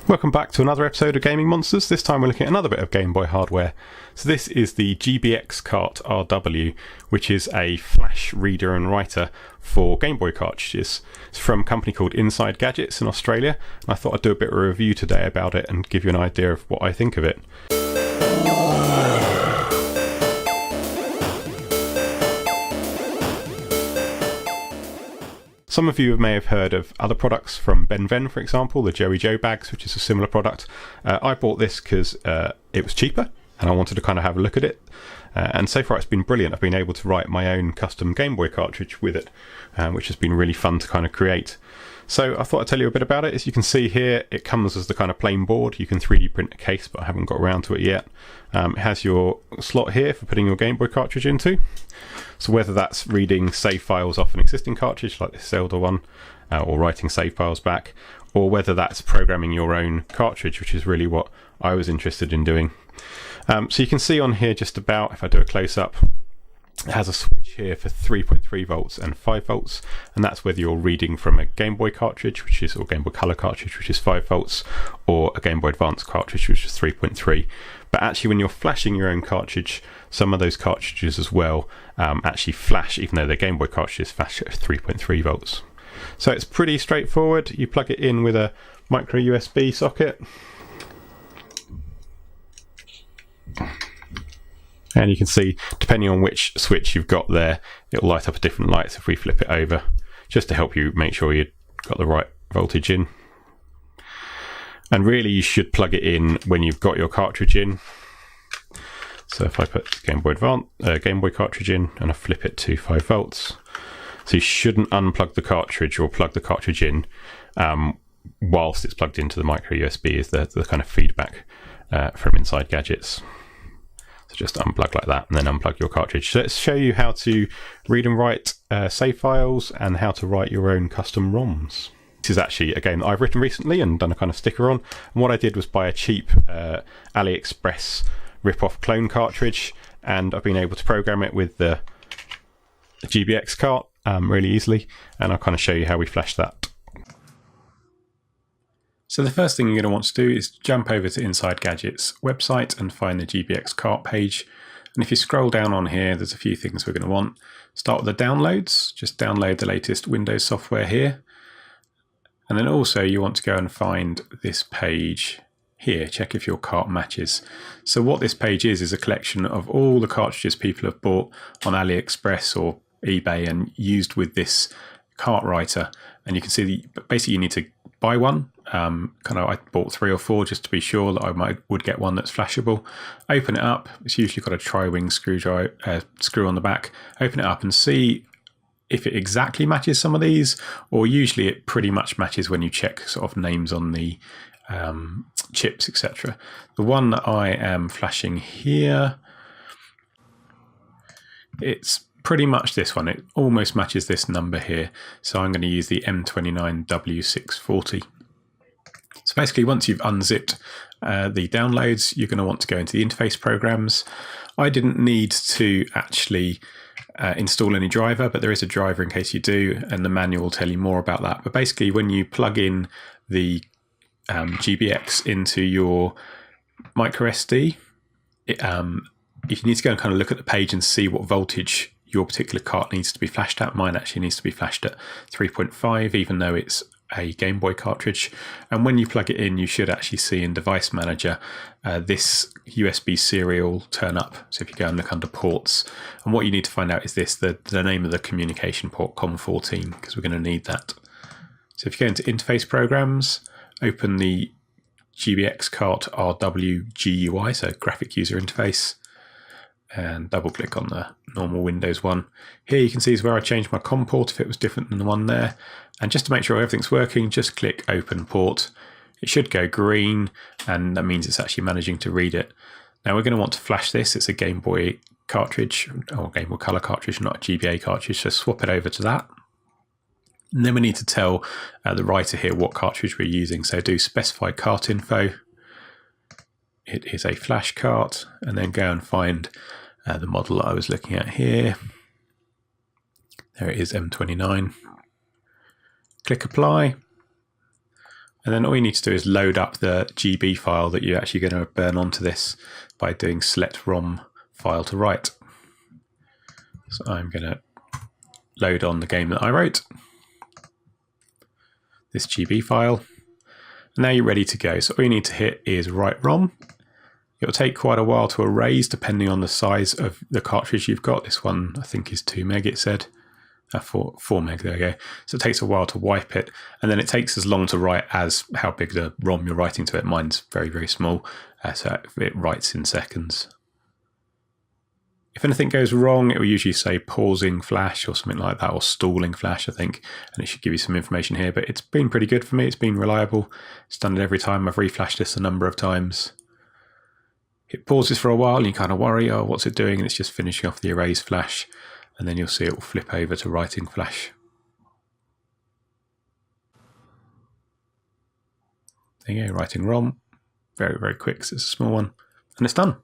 Welcome back to another episode of Gaming Monsters. This time we're looking at another bit of Game Boy hardware. So this is the GBxCart RW, which is a flash reader and writer for Game Boy cartridges. It's from a company called Inside Gadgets in Australia, and I thought I'd do a bit of a review today about it and give you an idea of what I think of it. Some of you may have heard of other products from Ben Ven, for example, the Joey Joe bags, which is a similar product. I bought this because it was cheaper and I wanted to kind of have a look at it. And so far it's been brilliant. I've been able to write my own custom Game Boy cartridge with it, which has been really fun to kind of create. So I thought I'd tell you a bit about it. As you can see here, it comes as the kind of plain board. You can 3D print a case, but I haven't got around to it yet. It has your slot here for putting your Game Boy cartridge into. So whether that's reading save files off an existing cartridge like this Zelda one, or writing save files back, or whether that's programming your own cartridge, which is really what I was interested in doing. So you can see on here just about, if I do a close-up, it has a switch here for 3.3 volts and 5 volts, and that's whether you're reading from a Game Boy cartridge, or Game Boy Color cartridge, which is 5 volts, or a Game Boy Advance cartridge, which is 3.3. But actually, when you're flashing your own cartridge, some of those cartridges as well actually flash, even though they're Game Boy cartridges, flash at 3.3 volts. So it's pretty straightforward. You plug it in with a micro USB socket. And you can see, depending on which switch you've got there, it'll light up a different lights if we flip it over, just to help you make sure you've got the right voltage in. And really, you should plug it in when you've got your cartridge in. So if I put Game Boy cartridge in and I flip it to 5 volts, so you shouldn't unplug the cartridge or plug the cartridge in whilst it's plugged into the micro USB, is the kind of feedback from Inside Gadgets. So just unplug like that and then unplug your cartridge. So let's show you how to read and write save files and how to write your own custom ROMs. This is actually a game that I've written recently and done a kind of sticker on. And what I did was buy a cheap AliExpress rip-off clone cartridge, and I've been able to program it with the GBxCart really easily, and I'll kind of show you how we flash that. So the first thing you're going to want to do is jump over to Inside Gadgets website and find the GBxCart page. And if you scroll down on here, there's a few things we're going to want. Start with the downloads. Just download the latest Windows software here. And then also you want to go and find this page here. Check if your cart matches. So what this page is a collection of all the cartridges people have bought on AliExpress or eBay and used with this cart writer. And you can see basically you need to buy one. I bought 3 or 4 just to be sure that I would get one that's flashable. Open it up. It's usually got a tri-wing screw on the back. Open it up and see if it exactly matches some of these, or usually it pretty much matches when you check sort of names on the chips, etc. The one that I am flashing here, it's pretty much this one. It almost matches this number here. So I'm going to use the M29W640. So basically, once you've unzipped the downloads, you're going to want to go into the interface programs. I didn't need to actually install any driver, but there is a driver in case you do, and the manual will tell you more about that. But basically, when you plug in the GBX into your micro SD, if you need to go and kind of look at the page and see what voltage your particular cart needs to be flashed at. Mine actually needs to be flashed at 3.5, even though it's a Game Boy cartridge. And when you plug it in, you should actually see in Device Manager this USB serial turn up. So if you go and look under ports, and what you need to find out is this, the name of the communication port, COM14, because we're going to need that. So if you go into Interface Programs, open the GBxCart RW GUI, so Graphic User Interface, and double click on the normal Windows one. Here you can see is where I changed my COM port if it was different than the one there. And just to make sure everything's working, just click Open Port. It should go green, and that means it's actually managing to read it. Now we're going to want to flash this. It's a Game Boy cartridge, or Game Boy Color cartridge, not a GBA cartridge, so swap it over to that. And then we need to tell the writer here what cartridge we're using. So do specify cart info. It is a flash cart, and then go and find the model that I was looking at here. There it is, M29. Click apply, And then all you need to do is load up the GB file that you're actually going to burn onto this by doing select ROM file to write. So I'm going to load on the game that I wrote, this GB file. And now you're ready to go. So all you need to hit is write ROM. It'll take quite a while to erase depending on the size of the cartridge you've got. This one I think is 2 meg, it said. 4 meg, there we go. So it takes a while to wipe it, and then it takes as long to write as how big the ROM you're writing to it. Mine's very, very small, so it writes in seconds. If anything goes wrong, it will usually say pausing flash or something like that, or stalling flash, I think, and it should give you some information here, but it's been pretty good for me. It's been reliable. It's done it every time. I've reflashed this a number of times. It pauses for a while and you kind of worry, oh, what's it doing? And it's just finishing off the erase flash. And then you'll see it will flip over to writing flash. There you go, writing ROM. Very, very quick, so it's a small one. And it's done.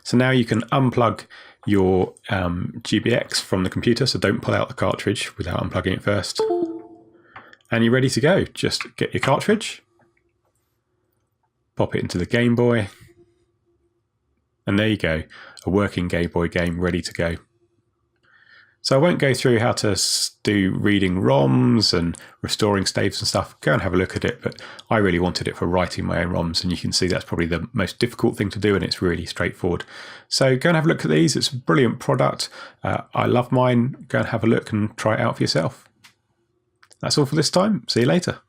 So now you can unplug your GBX from the computer, so don't pull out the cartridge without unplugging it first. And you're ready to go. Just get your cartridge, pop it into the Game Boy, and there you go, a working Game Boy game ready to go. So I won't go through how to do reading ROMs and restoring staves and stuff. Go and have a look at it, but I really wanted it for writing my own ROMs, and you can see that's probably the most difficult thing to do, and it's really straightforward. So go and have a look at these. It's a brilliant product. I love mine. Go and have a look and try it out for yourself. That's all for this time. See you later.